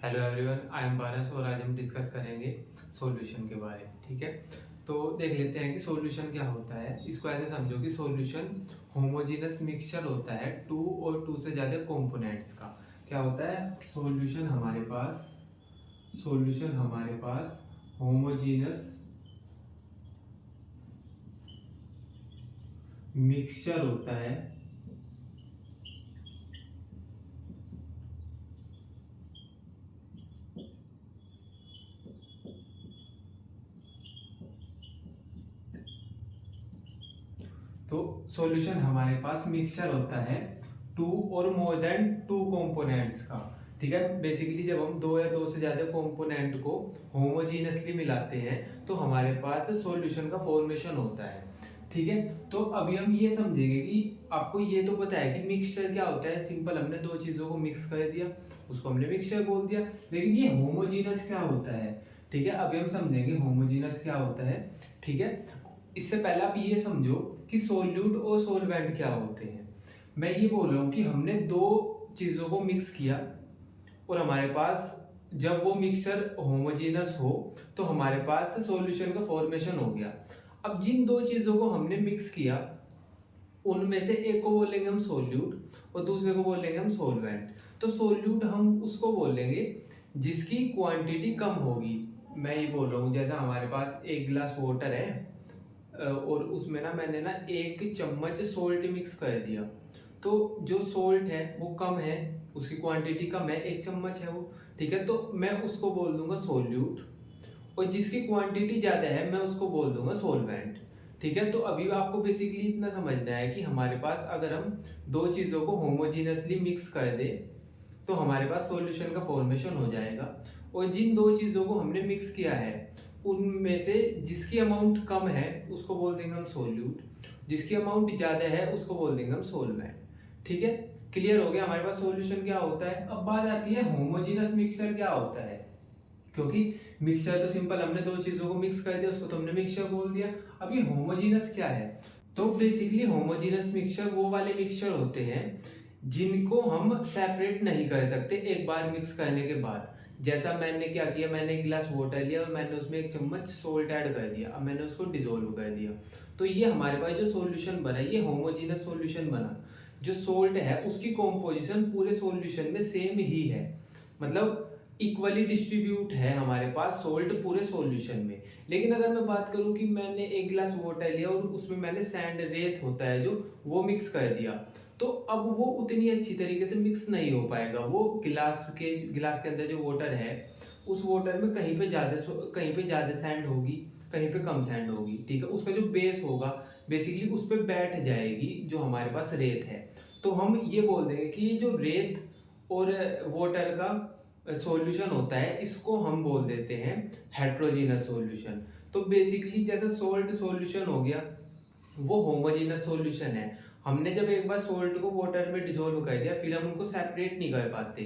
Hello everyone, I am पारस और आज हम डिस्कस करेंगे सॉल्यूशन के बारे में। ठीक है, तो देख लेते हैं कि सॉल्यूशन क्या होता है। इसको ऐसे समझो कि सॉल्यूशन होमोजेनस मिक्सचर होता है टू और टू से ज़्यादा कंपोनेंट्स का। क्या होता है सॉल्यूशन हमारे पास होमोजेनस मिक्सचर होता है तो सॉल्यूशन हमारे पास मिक्सचर होता है टू और मोर देन टू कंपोनेंट्स का। ठीक है, बेसिकली जब हम दो या दो से ज्यादा कंपोनेंट को होमोजीनसली मिलाते हैं तो हमारे पास सॉल्यूशन का फॉर्मेशन होता है। ठीक है, तो अभी हम ये समझेंगे कि आपको ये तो पता है कि मिक्सचर क्या होता है। सिंपल, हमने दो चीजों को मिक्स कर दिया, उसको हमने मिक्सचर बोल दिया। लेकिन ये होमोजीनस क्या होता है, ठीक है, अभी हम समझेंगे होमोजीनस क्या होता है। ठीक है, इससे पहले आप ये समझो कि सोल्यूट और सोलवेंट क्या होते हैं। मैं ये बोल रहा हूँ कि हमने दो चीजों को मिक्स किया और हमारे पास जब वो मिक्सचर होमोजेनस हो तो हमारे पास सॉल्यूशन का फॉर्मेशन हो गया। अब जिन दो चीजों को हमने मिक्स किया उनमें से एक को बोलेंगे हम सोल्यूट और दूसरे को बोलेंगे हम सोलवेंट। तो सोल्यूट हम उसको बोलेंगे जिसकी क्वांटिटी कम होगी। मैं ये बोल रहा हूँ जैसा हमारे पास एक गिलास वाटर है और उसमें ना मैंने ना एक चम्मच सोल्ट मिक्स कर दिया। तो जो सोल्ट है वो कम है, उसकी क्वांटिटी कम है, एक चम्मच है वो। ठीक है, तो मैं उसको बोल दूंगा सोल्यूट और जिसकी क्वांटिटी ज़्यादा है मैं उसको बोल दूंगा सोलवेंट। ठीक है, तो अभी आपको बेसिकली इतना समझना है कि हमारे पास अगर हम दो चीज़ों को होमोजीनसली मिक्स कर दे तो हमारे पास सॉल्यूशन का फॉर्मेशन हो जाएगा। और जिन दो चीज़ों को हमने मिक्स किया है उनमें से जिसकी अमाउंट कम है उसको बोल देंगे हम सोल्यूट, जिसकी अमाउंट ज़्यादा है उसको बोल देंगे हम सोलवेंट। ठीक है, क्लियर हो गया हमारे पास सॉल्यूशन क्या होता है। अब बात आती है होमोजेनस मिक्सचर क्या होता है। क्योंकि मिक्सचर तो सिंपल, हमने दो चीजों को मिक्स कर दिया, उसको तो हमने मिक्सचर बोल दिया। अब ये होमोजेनस क्या है। तो बेसिकली होमोजेनस मिक्सचर वो वाले मिक्सचर होते हैं जिनको हम सेपरेट नहीं कर सकते एक बार मिक्स करने के बाद। जैसा मैंने क्या किया, मैंने एक गिलास वाटर लिया और मैंने उसमें एक चम्मच सोल्ट ऐड कर दिया, अब मैंने उसको डिसोल्व कर दिया। तो ये हमारे पास जो सॉल्यूशन बना ये होमोजेनस सॉल्यूशन बना। जो सोल्ट है उसकी कॉम्पोजिशन पूरे सॉल्यूशन में सेम ही है, मतलब इक्वली डिस्ट्रीब्यूट है हमारे पास सोल्ट पूरे सॉल्यूशन में। लेकिन अगर मैं बात करूं कि मैंने एक गिलास वाटर लिया और उसमें मैंने सैंड, रेत होता है जो, वो मिक्स कर दिया, तो अब वो उतनी अच्छी तरीके से मिक्स नहीं हो पाएगा। वो गिलास के अंदर जो वाटर है उस वाटर में कहीं पे ज्यादा सैंड होगी, कहीं पे कम सैंड होगी। ठीक है, उसका जो बेस होगा बेसिकली उस पर बैठ जाएगी जो हमारे पास रेत है। तो हम ये बोल देंगे कि ये जो रेत और वाटर का सॉल्यूशन होता है इसको हम बोल देते हैं हेट्रोजीनस सॉल्यूशन। तो बेसिकली जैसे सोल्ट सॉल्यूशन हो गया वो होमोजेनस सॉल्यूशन है। हमने जब एक बार सोल्ट को वाटर में डिसॉल्व कर दिया फिर हम उनको सेपरेट नहीं कर पाते।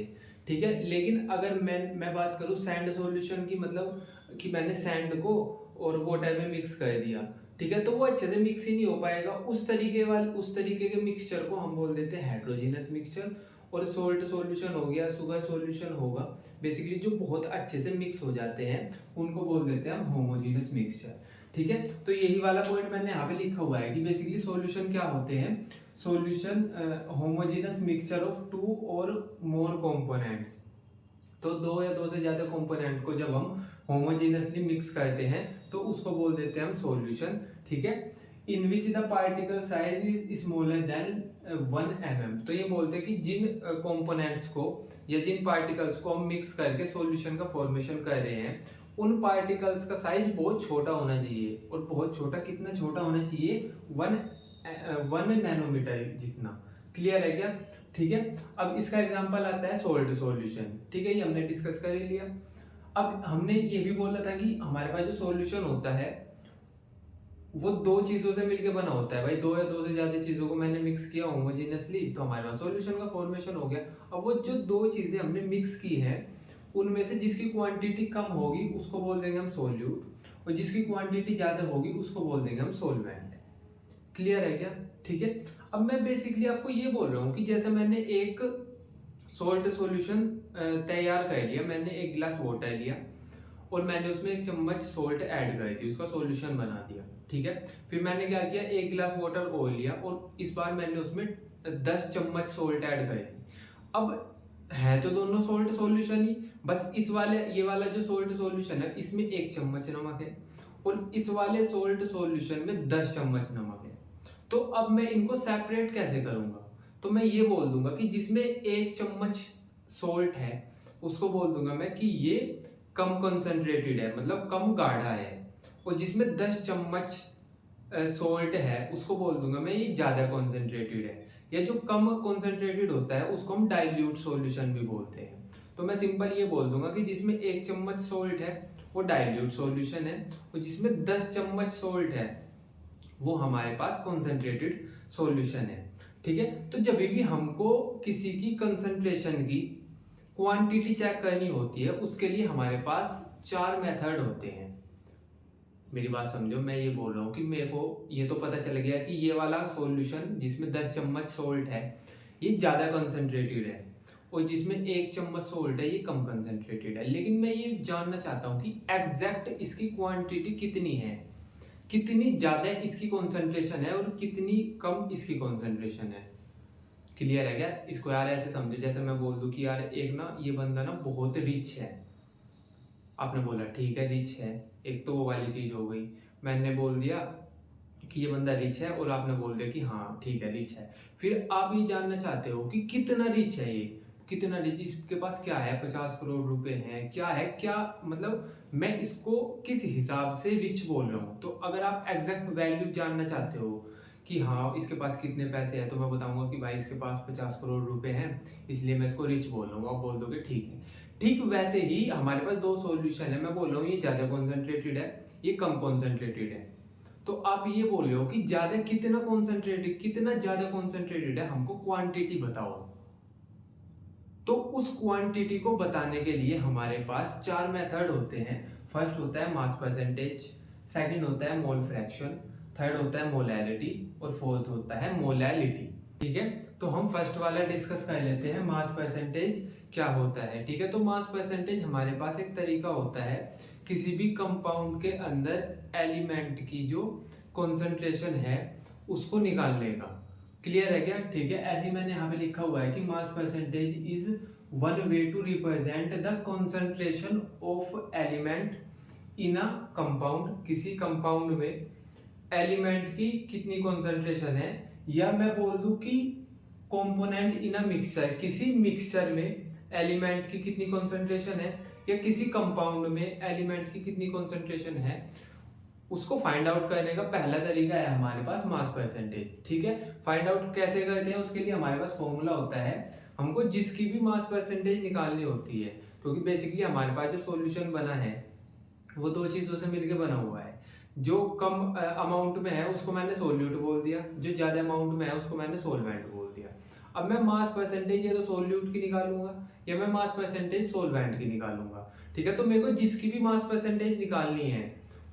ठीक है, लेकिन अगर मैं बात करूँ सैंड सॉल्यूशन की, मतलब कि मैंने सैंड को और वाटर में मिक्स कर दिया, ठीक है, तो वो अच्छे से मिक्स ही नहीं हो पाएगा। उस तरीके के मिक्सचर को हम बोल देते हैं हेट्रोजीनस मिक्सचर। और सोल्ट सॉल्यूशन हो गया, शुगर सॉल्यूशन होगा, बेसिकली जो बहुत अच्छे से मिक्स हो जाते हैं उनको बोल देते हैं हम होमोजेनस मिक्सचर। ठीक है, तो यही वाला पॉइंट मैंने यहाँ पे लिखा हुआ है कि बेसिकली सॉल्यूशन क्या होते हैं। Solution homogeneous mixture of two और मोर कंपोनेंट्स। तो दो या दो से ज्यादा कंपोनेंट को जब हम होमोजेनसली मिक्स करते हैं तो उसको बोल देते हैं हम सॉल्यूशन। ठीक है, in which the particle size is smaller than 1 mm। तो ये बोलते हैं कि जिन कंपोनेंट्स को या जिन पार्टिकल्स को हम मिक्स करके सॉल्यूशन का फॉर्मेशन कर रहे हैं उन पार्टिकल्स का साइज बहुत छोटा होना चाहिए। और बहुत छोटा, कितना छोटा होना चाहिए, 1 नैनोमीटर जितना। क्लियर है क्या। ठीक है, अब इसका एग्जांपल आता है सोल्ट सॉल्यूशन। ठीक है, ये हमने डिस्कस कर ही लिया। अब हमने ये भी बोला था कि हमारे पास जो सॉल्यूशन होता है वो दो चीजों से मिलके बना होता है। भाई दो या दो से ज्यादा चीजों को मैंने मिक्स किया होमोजेनियसली तो हमारे पास सॉल्यूशन का फॉर्मेशन हो गया। अब वो जो दो चीजें हमने मिक्स की हैं उनमें से जिसकी क्वांटिटी कम होगी उसको बोल देंगे हम सोल्यूट और जिसकी क्वांटिटी ज्यादा होगी उसको बोल देंगे हम सोलवेंट। क्लियर है क्या। ठीक है, अब मैं बेसिकली आपको ये बोल रहा हूँ कि जैसे मैंने एक सोल्ट सॉल्यूशन तैयार कर लिया, मैंने 1 गिलास वाटर लिया और मैंने उसमें 1 चम्मच सोल्ट ऐड करी थी, उसका सॉल्यूशन बना दिया, ठीक है। फिर मैंने क्या किया, 1 गिलास वाटर और लिया और इस बार मैंने उसमें 10 चम्मच सोल्ट ऐड करी थी। अब है तो दोनों सोल्ट सॉल्यूशन ही, बस ये वाला जो सोल्ट सॉल्यूशन है इसमें 1 चम्मच नमक है और इस वाले सोल्ट सॉल्यूशन में 10 चम्मच नमक है। तो अब मैं इनको सेपरेट कैसे करूंगा, तो मैं ये बोल दूंगा कि जिसमें 1 चम्मच सोल्ट है उसको बोल दूंगा मैं कि ये कम कंसंट्रेटेड है, मतलब कम गाढ़ा है, और जिसमें 10 चम्मच सोल्ट है उसको बोल दूंगा मैं ये ज्यादा कॉन्सेंट्रेटेड है, या जो कम कॉन्सेंट्रेटेड होता है उसको हम डाइल्यूट सॉल्यूशन भी बोलते हैं। तो मैं सिंपल ये बोल दूंगा कि जिसमें 1 चम्मच सोल्ट है वो डाइल्यूट सॉल्यूशन है, और जिसमें 10 चम्मच सोल्ट है वो हमारे पास कॉन्सेंट्रेटेड सॉल्यूशन है, ठीक है। तो जब भी हमको किसी की कंसंट्रेशन की क्वांटिटी चेक करनी होती है उसके लिए हमारे पास 4 मेथड होते हैं। मेरी बात समझो, मैं ये बोल रहा हूँ कि मेरे को ये तो पता चल गया कि ये वाला सॉल्यूशन जिसमें 10 चम्मच सोल्ट है ये ज़्यादा कंसंट्रेटेड है, और जिसमें 1 चम्मच सोल्ट है ये कम कंसंट्रेटेड है। लेकिन मैं ये जानना चाहता हूँ कि एग्जैक्ट इसकी क्वांटिटी कितनी है, कितनी ज़्यादा इसकी कॉन्सेंट्रेशन है और कितनी कम इसकी कॉन्सेंट्रेशन है। क्लियर है क्या? इसको यार ऐसे समझो जैसे मैं बोल दूं कि यार एक ना ये बंदा ना बहुत रिच है, आपने बोला ठीक है रिच है, एक तो वो वाली चीज हो गई। मैंने बोल दिया कि ये बंदा रिच है और आपने बोल दिया कि हाँ ठीक है रिच है। फिर आप ये जानना चाहते हो कि कितना रिच है, ये कितना रिच, इसके पास क्या है, 50 करोड़ रुपए हैं, क्या है, क्या मतलब मैं इसको किस हिसाब से रिच बोल रहा हूँ। तो अगर आप एग्जैक्ट वैल्यू जानना चाहते हो कि हाँ इसके पास कितने पैसे हैं, तो मैं बताऊंगा कि भाई इसके पास 50 करोड़ रुपए हैं इसलिए मैं इसको रिच बोल रहा हूँ, आप बोल दोगे ठीक है। ठीक वैसे ही हमारे पास 2 सॉल्यूशन है, मैं बोल रहा हूँ ये ज्यादा कॉन्सेंट्रेटेड है, ये कम कॉन्सेंट्रेटेड है। तो आप ये बोल रहे हो कि ज्यादा कितना कॉन्सेंट्रेटेड, कितना ज्यादा कॉन्सेंट्रेटेड है, हमको क्वांटिटी बताओ। तो उस क्वांटिटी को बताने के लिए हमारे पास 4 मेथड होते हैं। फर्स्ट होता है मास परसेंटेज, सेकंड होता है मोल फ्रैक्शन, थर्ड होता है मोलैरिटी और फोर्थ होता है मोलैलिटी, ठीक है। तो हम फर्स्ट वाला डिस्कस कर लेते हैं, मास परसेंटेज क्या होता है, ठीक है। तो मास परसेंटेज हमारे पास एक तरीका होता है किसी भी कंपाउंड के अंदर एलिमेंट की जो कॉन्सेंट्रेशन है उसको निकालने का। क्लियर है क्या? ठीक है। ऐसे ही मैंने यहाँ पे लिखा हुआ है कि mass percentage is one way to represent the concentration of element in a compound. किसी कंपाउंड में एलिमेंट की कितनी कॉन्सेंट्रेशन है, या मैं बोल दूं कि कंपोनेंट इन अ मिक्सचर, किसी मिक्सचर में एलिमेंट की कितनी कॉन्सेंट्रेशन है, या किसी कंपाउंड में एलिमेंट की कितनी कॉन्सेंट्रेशन है, उसको फाइंड आउट करने का पहला तरीका है हमारे पास मास परसेंटेज, ठीक है। फाइंड आउट कैसे करते हैं, उसके लिए हमारे पास फॉर्मूला होता है, हमको जिसकी भी मास परसेंटेज निकालनी होती है, क्योंकि बेसिकली हमारे पास जो सॉल्यूशन बना है वो 2 चीजों से मिलकर बना हुआ है। जो कम अमाउंट में है उसको मैंने सोल्यूट बोल दिया, जो ज्यादा अमाउंट में है उसको मैंने सोलवेंट बोल दिया। अब मैं मास परसेंटेज या तो सोल्यूट की निकालूंगा या मैं मास परसेंटेज सोलवेंट की निकालूंगा, ठीक है। तो मेरे को जिसकी भी मास परसेंटेज निकालनी है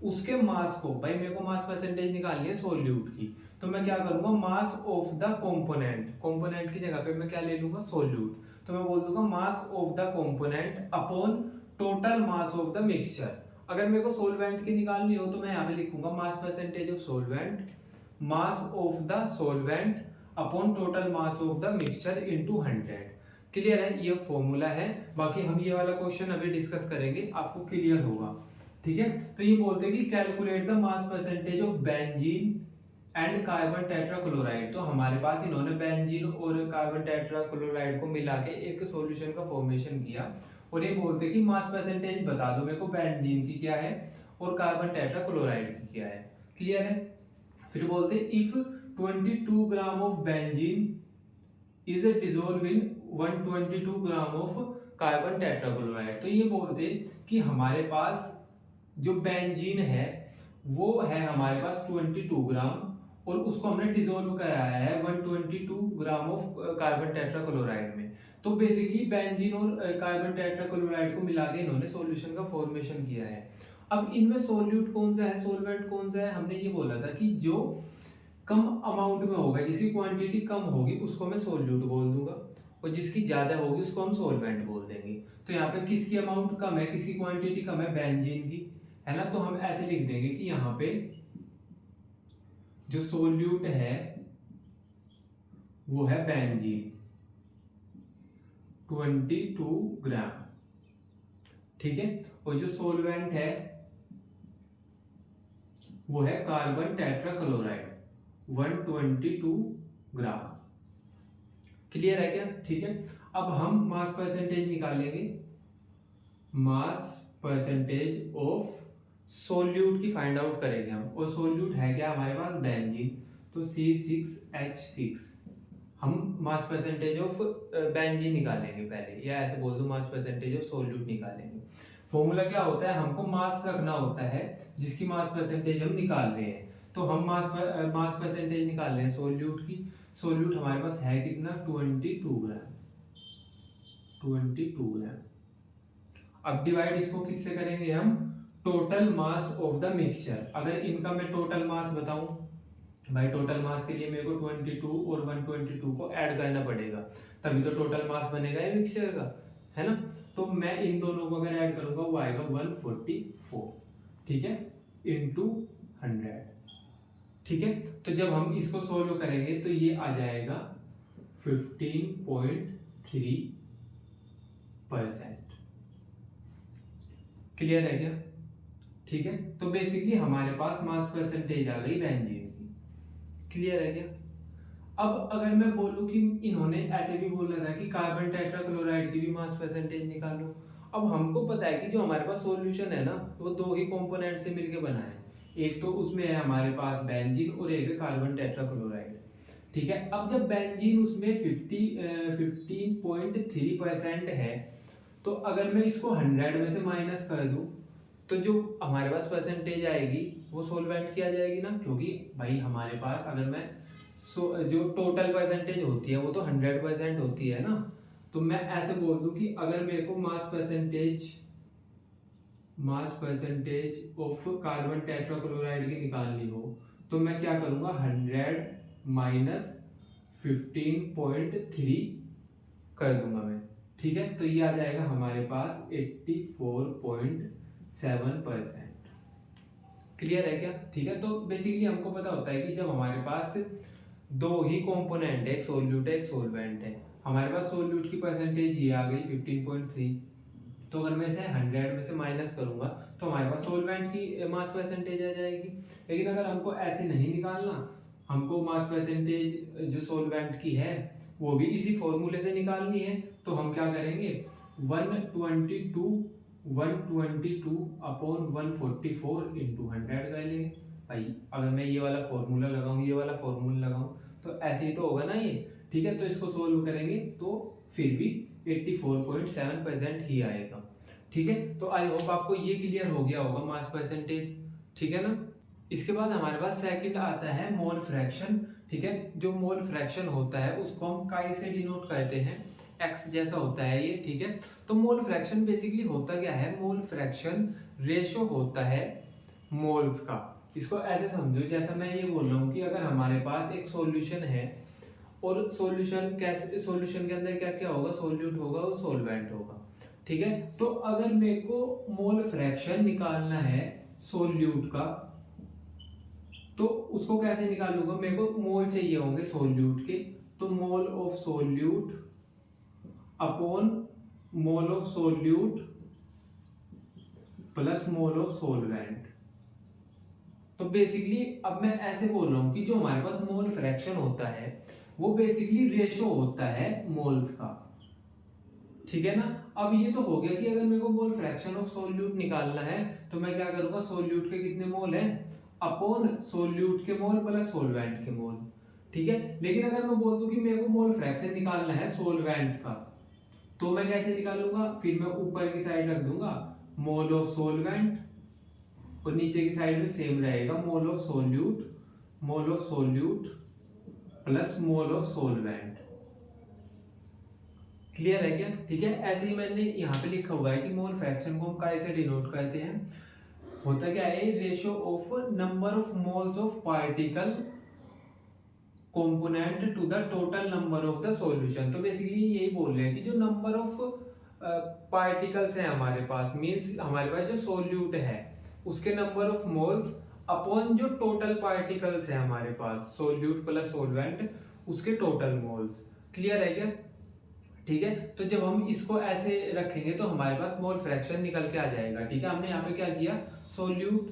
उसके मास को, भाई मेरे को मास परसेंटेज निकालनी है सोल्यूट की, तो मैं क्या करूंगा, mass of the component, component की जगह पे मैं क्या ले लूंगा, सोल्यूट। तो मैं बोल दूंगा mass of the component upon total mass of the mixture. अगर मेरे को सोलवेंट की निकालनी हो तो मैं यहाँ पे लिखूंगा mass percentage of solvent, mass of the solvent upon total mass of the mixture into 100। Clear है? ये फॉर्मूला है। बाकी हम ये वाला क्वेश्चन अभी डिस्कस करेंगे, आपको क्लियर होगा, ठीक है। तो ये बोलते हैं कि calculate the mass percentage of benzene and carbon tetrachloride. तो हमारे पास इन्होंने बेंजीन और कार्बन टेट्राक्लोराइड को मिला के एक सॉल्यूशन का फॉर्मेशन किया, और ये बोलते हैं कि मास परसेंटेज बता दो मेरे को बेंजीन की क्या है और कार्बन टेट्राक्लोराइड की क्या है। क्लियर है? फिर बोलते हैं if 22 gram of benzene is dissolve in 122 gram of carbon tetrachloride. तो ये बोलते हैं कि हमारे पास जो बेंजीन है वो है हमारे पास 22 ग्राम, और उसको हमने डिसॉल्व कराया है 122 ग्राम ऑफ कार्बन टेट्राक्लोराइड में। तो बेसिकली बेंजीन और कार्बन टेट्राक्लोराइड को मिला के इन्होंने सॉल्यूशन का फॉर्मेशन किया है। अब इनमें सोल्यूट कौन सा है, सोलवेंट कौन सा है, हमने ये बोला था कि जो कम अमाउंट में होगा, जिसकी क्वांटिटी कम होगी उसको मैं सोल्यूट बोल दूंगा, और जिसकी ज्यादा होगी उसको हम सोलवेंट बोल देंगे। तो यहाँ पे किसकी अमाउंट कम है, किसकी क्वांटिटी कम है, बेंजीन की, है ना। तो हम ऐसे लिख देंगे कि यहाँ पे जो सोल्यूट है वो है बेंजीन 22 ग्राम, ठीक है। और जो सोलवेंट है वो है कार्बन टेट्राक्लोराइड 122 ग्राम। क्लियर है क्या, ठीक है। अब हम मास परसेंटेज निकालेंगे, मास परसेंटेज ऑफ सोल्यूट की फाइंड आउट करेंगे हम। और सोल्यूट है क्या हमारे पास, बेंजीन, तो C6H6। हम मास परसेंटेज ऑफ बेंजीन निकालेंगे पहले, या ऐसे बोल दो मास परसेंटेज ऑफ सोल्यूट निकालेंगे। फॉर्मूला क्या होता है, हमको मास रखना होता है जिसकी मास परसेंटेज हम निकाल रहे हैं। तो हम मास परसेंटेज निकाल रहे हैं सोल्यूट की। सोल्यूट हमारे पास है कितना, 22 ग्राम, 22 ग्राम। अब डिवाइड इसको किससे करेंगे हम, total mass of the mixture. अगर इनका मैं टोटल मास बताऊं भाई, टोटल मास के लिए मेरे को 22 और 122 को ऐड करना पड़ेगा, तभी तो टोटल मास बनेगा ये मिक्सचर का, है ना। तो मैं इन दोनों को अगर ऐड करूंगा वो आएगा 144, ठीक है, इंटू 100, ठीक है। तो जब हम इसको सोल्व करेंगे तो ये आ जाएगा 15.3%। क्लियर है क्या, ठीक है। तो बेसिकली हमारे पास मास परसेंटेज आ गई बेंजीन की। क्लियर है क्या। अब अगर मैं बोलूं कि इन्होंने ऐसे भी बोला था कि कार्बन टेट्राक्लोराइड की भी मास परसेंटेज निकालो। अब हमको पता है कि जो हमारे पास सॉल्यूशन है ना वो दो ही कंपोनेंट से मिलके बना है, एक तो उसमें है हमारे पास बेंजीन और एक है कार्बन टेट्राक्लोराइड, ठीक है। अब जब बेंजीन उसमें 15.3% है, तो अगर मैं इसको 100 में से माइनस कर दूं तो जो हमारे पास परसेंटेज आएगी वो सोलवेंट की आ जाएगी ना, क्योंकि भाई हमारे पास अगर मैं जो टोटल परसेंटेज होती है वो तो 100% होती है ना। तो मैं ऐसे बोल दूं कि अगर मेरे को mass percentage of carbon tetrachloride की निकालनी हो तो मैं क्या करूंगा, 100 माइनस 15.3 कर दूंगा मैं, ठीक है। तो ये आ जाएगा हमारे पास 84.7%। क्लियर है क्या, ठीक है। तो बेसिकली हमको पता होता है कि जब हमारे पास दो ही कंपोनेंट है, एक सोल्यूट है एक सोलवेंट है, हमारे पास सोल्यूट की परसेंटेज ये आ गई 15.3, तो अगर मैं इसे 100 में से माइनस करूंगा तो हमारे पास सोलवेंट की मास परसेंटेज आ जाएगी। लेकिन अगर हमको ऐसे नहीं निकालना, हमको मास परसेंटेज जो सोलवेंट की है वो भी इसी फॉर्मूले से निकालनी है, तो हम क्या करेंगे, 122 अपॉन 144 इंटू 100 कर लेंगे। भाई अगर मैं ये वाला फॉर्मूला लगाऊं, ये वाला फॉर्मूला लगाऊं तो ऐसे ही तो होगा ना ये, ठीक है। तो इसको सोल्व करेंगे तो फिर भी 84.7% ही आएगा, ठीक है। तो आई होप आपको ये क्लियर हो गया होगा मास परसेंटेज, ठीक है ना। इसके बाद हमारे पास सेकंड आता है मोल फ्रैक्शन, ठीक है। जो मोल फ्रैक्शन होता है उसको हम काई से डिनोट करते हैं, एक्स जैसा होता है ये, ठीक है। तो मोल फ्रैक्शन बेसिकली होता क्या है, मोल फ्रैक्शन रेशो होता है मोल्स का। इसको ऐसे समझो जैसा मैं ये बोल रहा हूँ कि अगर हमारे पास एक सॉल्यूशन है और सॉल्यूशन कैसे, सॉल्यूशन के अंदर क्या क्या होगा, सोल्यूट होगा और सोलवेंट होगा, ठीक है। तो अगर मेरे को मोल फ्रैक्शन निकालना है सोल्यूट का तो उसको कैसे निकालूंगा, मेरे को मोल चाहिए होंगे सोल्यूट के, तो mole of solute upon mole of solute plus mole of solvent. तो बेसिकली अब मैं ऐसे बोल रहा हूं कि जो हमारे पास मोल फ्रैक्शन होता है वो बेसिकली रेशो होता है मोल्स का, ठीक है ना। अब ये तो हो गया कि अगर मेरे को मोल फ्रैक्शन ऑफ सोल्यूट निकालना है तो मैं क्या करूंगा, सोल्यूट के कितने मोल हैं अपॉन सोल्यूट के मोल प्लस सोलवेंट के मोल, ठीक है। लेकिन अगर मैं बोल दूं कि मेरे को मोल फ्रैक्शन निकालना है सोलवेंट का तो मैं कैसे निकालूंगा, फिर मैं ऊपर की साइड रख दूंगा मोल ऑफ सोलवेंट और नीचे की साइड में सेम रहेगा mole of solute plus mole of solvent. Clear है क्या, ठीक है। ऐसे ही मैंने यहाँ पे लिखा हुआ है कि मोल फ्रैक्शन को हम कैसे डिनोट करते हैं, होता क्या है, ratio of number of moles of particle component to the total number of the solution. तो बेसिकली यही बोल रहे हैं कि जो नंबर ऑफ पार्टिकल्स हैं हमारे पास, मींस हमारे पास जो सोल्यूट है उसके नंबर ऑफ मोल्स अपॉन जो टोटल पार्टिकल्स है हमारे पास, सोल्यूट प्लस सोलवेंट, उसके टोटल मोल्स। क्लियर है क्या? ठीक है, तो जब हम इसको ऐसे रखेंगे तो हमारे पास मोल फ्रैक्शन निकल के आ जाएगा। ठीक है, हमने यहाँ पे क्या किया, सोल्यूट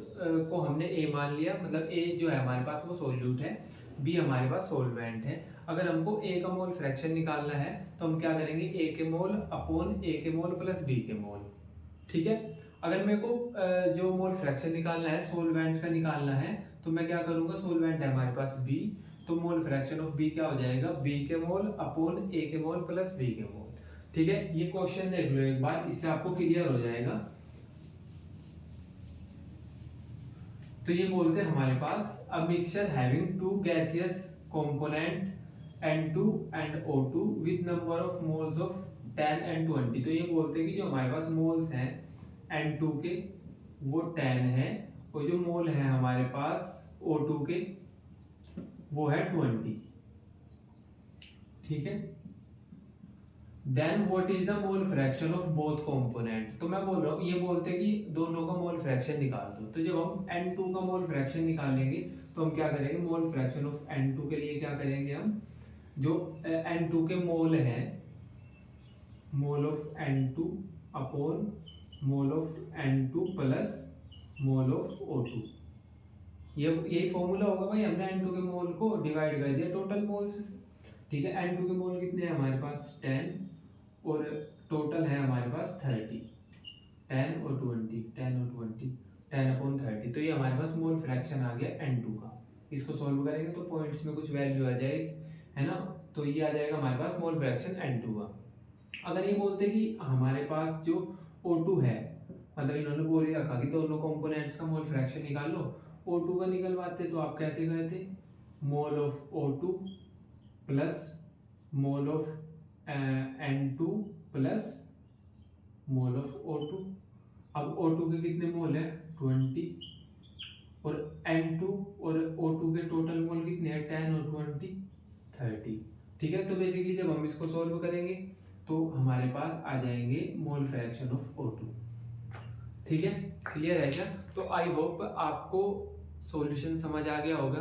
को हमने ए मान लिया, मतलब ए जो है हमारे पास वो सोल्यूट है, बी हमारे पास सोलवेंट है। अगर हमको ए का मोल फ्रैक्शन निकालना है तो हम क्या करेंगे, ए के मोल अपॉन ए के मोल प्लस बी के मोल। ठीक है, अगर मेरे को जो मोल फ्रैक्शन निकालना है सोलवेंट का निकालना है तो मैं क्या करूंगा, सोलवेंट है हमारे पास बी, तो मोल फ्रैक्शन ऑफ बी क्या हो जाएगा, बी के मोल अपॉन ए के मोल प्लस बी के मोल। ठीक है, ये क्वेश्चन देख लो एक बार, इससे आपको क्लियर हो जाएगा। तो ये बोलते हैं हमारे पास a mixture having two gaseous component N2 and O2 with number of moles of 10 and 20। तो ये बोलते हैं कि जो हमारे पास मोल्स हैं N2 के वो 10 है, और जो मोल है हमारे पास O2 के वो है 20। ठीक है, then what is the mole fraction of both component. तो मैं बोल रहा हूँ, ये बोलते हैं कि दोनों का मोल फ्रैक्शन निकाल दो। तो जब हम N2 का मोल फ्रैक्शन निकालेंगे तो हम क्या करेंगे, मोल फ्रैक्शन ऑफ N2 के लिए क्या करेंगे, हम जो N2 के मोल हैं, mole of N2 upon mole of N2 plus mole of O2, ये यही फॉर्मूला होगा भाई। हमने N2 के मोल को डिवाइड कर दिया टोटल मोल्स से। ठीक है, N2 के मोल कितने हैं हमारे पास 10, और टोटल है हमारे पास 30, 10 और 20, 10 और 20, 10 अपॉन 30। तो ये हमारे पास मोल फ्रैक्शन आ गया N2 का। इसको सॉल्व करेंगे तो पॉइंट्स में कुछ वैल्यू आ जाएगी, है ना, तो ये आ जाएगा हमारे पास मोल फ्रैक्शन N2 का। अगर ये बोलते कि हमारे पास जो O2 है, मतलब इन्होंने बोल ही रखा कि दोनों कंपोनेंट्स का मोल फ्रैक्शन निकाल लो, O2 का निकलवाते तो आप कैसे कहते, mole of O2 plus mole of N2 plus mole of O2। अब O2 के कितने मोल है 20, और N2 और O2 के टोटल मोल कितने हैं 10 और 20, 30। ठीक है, तो बेसिकली जब हम इसको सॉल्व करेंगे तो हमारे पास आ जाएंगे मोल फ्रैक्शन ऑफ O2। ठीक है, क्लियर है क्या? तो आई होप आपको सॉल्यूशन समझ आ गया होगा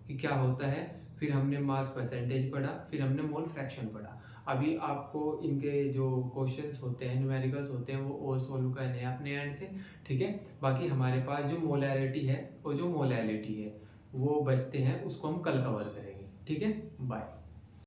कि क्या होता है। फिर हमने मास परसेंटेज पढ़ा, फिर हमने मोल फ्रैक्शन पढ़ा। अभी आपको इनके जो क्वेश्चंस होते हैं, न्यूमेरिकल्स होते हैं, वो सॉल्व करने हैं अपने एंड से। ठीक है, बाकी हमारे पास जो मोलैरिटी है और जो मोलैलिटी है वो बचते हैं, उसको हम कल कवर करेंगे। ठीक है, बाय।